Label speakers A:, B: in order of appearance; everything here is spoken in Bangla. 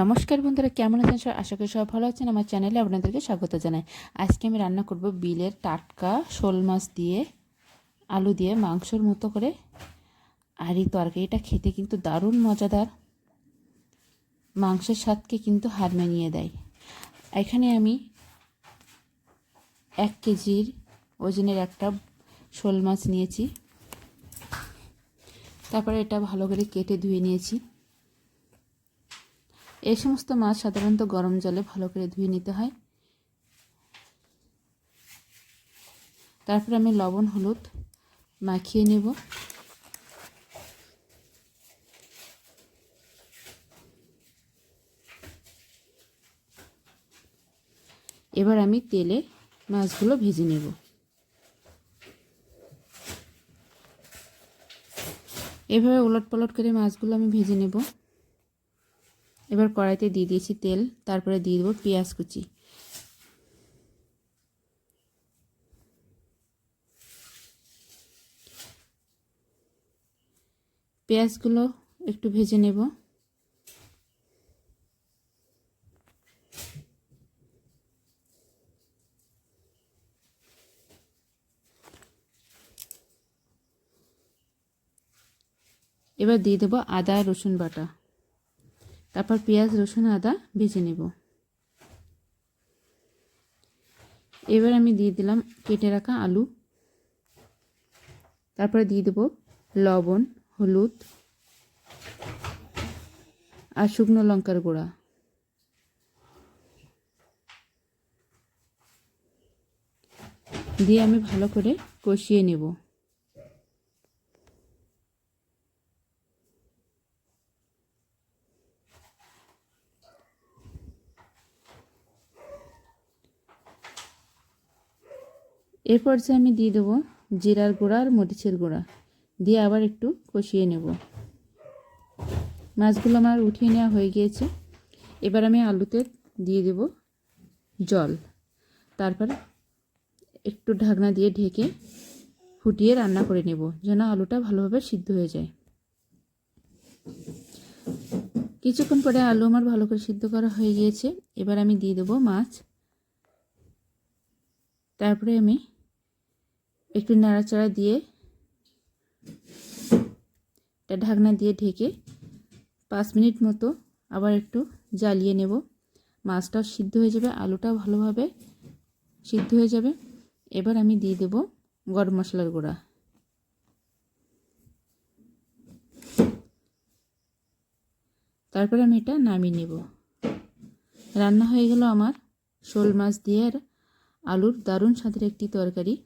A: নমস্কার বন্ধুরা, কেমন আছেন সবাই? আশা করি সবাই ভালো আছেন। আমার চ্যানেলে আপনাদেরকে স্বাগত জানাই। আজকে আমি রান্না করব বিলের টাটকা শোল মাছ দিয়ে আলু দিয়ে মাংসর মতো করে। আর এই তরকারিটা খেতে কিন্তু দারুণ মজাদার, মাংসের স্বাদকে কিন্তু হার মানিয়ে দেয়। এখানে আমি 1 কেজির ওজনের একটা শোল মাছ নিয়েছি। তারপরে এটা ভালো করে কেটে ধুয়ে নিয়েছি। এই সমস্ত মাছ সাধারণত গরম জলে ভালো করে ধুয়ে নিতে হয়। তারপর আমি লবণ হলুদ মাখিয়ে নেব। এবার আমি তেলে মাছগুলো ভেজে নেব। এভাবে উলটপালট করে মাছগুলো আমি ভেজে নেব। এবার কড়াইতে দিয়ে দিয়েছি তেল, তারপরে দিয়ে দেবো পেঁয়াজ কুচি। পেঁয়াজগুলো একটু ভেজে নেব। এবার দিয়ে দেবো আদা রসুন বাটা। তারপর পেঁয়াজ রসুন আদা ভেজে নেব। এবার আমি দিয়ে দিলাম কেটে রাখা আলু। তারপরে দিয়ে দেবো লবণ হলুদ আর শুকনো লঙ্কার গুঁড়া। দিয়ে আমি ভালো করে কষিয়ে নেব। এরপর যে আমি দিয়ে দেবো জিরার গুঁড়া আর মরিচের গুঁড়া, দিয়ে আবার একটু কষিয়ে নেব। মাছগুলো আমার উঠিয়ে নেওয়া হয়ে গিয়েছে। এবার আমি আলুতে দিয়ে দেব জল। তারপর একটু ঢাকনা দিয়ে ঢেকে ফুটিয়ে রান্না করে নেব, যেন আলুটা ভালোভাবে সিদ্ধ হয়ে যায়। কিছুক্ষণ পরে আলু আমার ভালো করে সিদ্ধ করা হয়ে গিয়েছে। এবার আমি দিয়ে দেব মাছ। তারপরে আমি একটু নাড়াচাড়া দিয়ে ঢাকনা দিয়ে ঢেকে 5 মিনিট মতো আবার একটু জ্বালিয়ে নেব। মাছটাও সিদ্ধ হয়ে যাবে, আলুটাও ভালোভাবে সিদ্ধ হয়ে যাবে। এবার আমি দিয়ে দেব গরম মশলার গুঁড়া। তারপরে আমি এটা নামিয়ে নেব। রান্না হয়ে গেল আমার শোল মাছ দিয়ে আর আলুর দারুণ স্বাদের একটি তরকারি।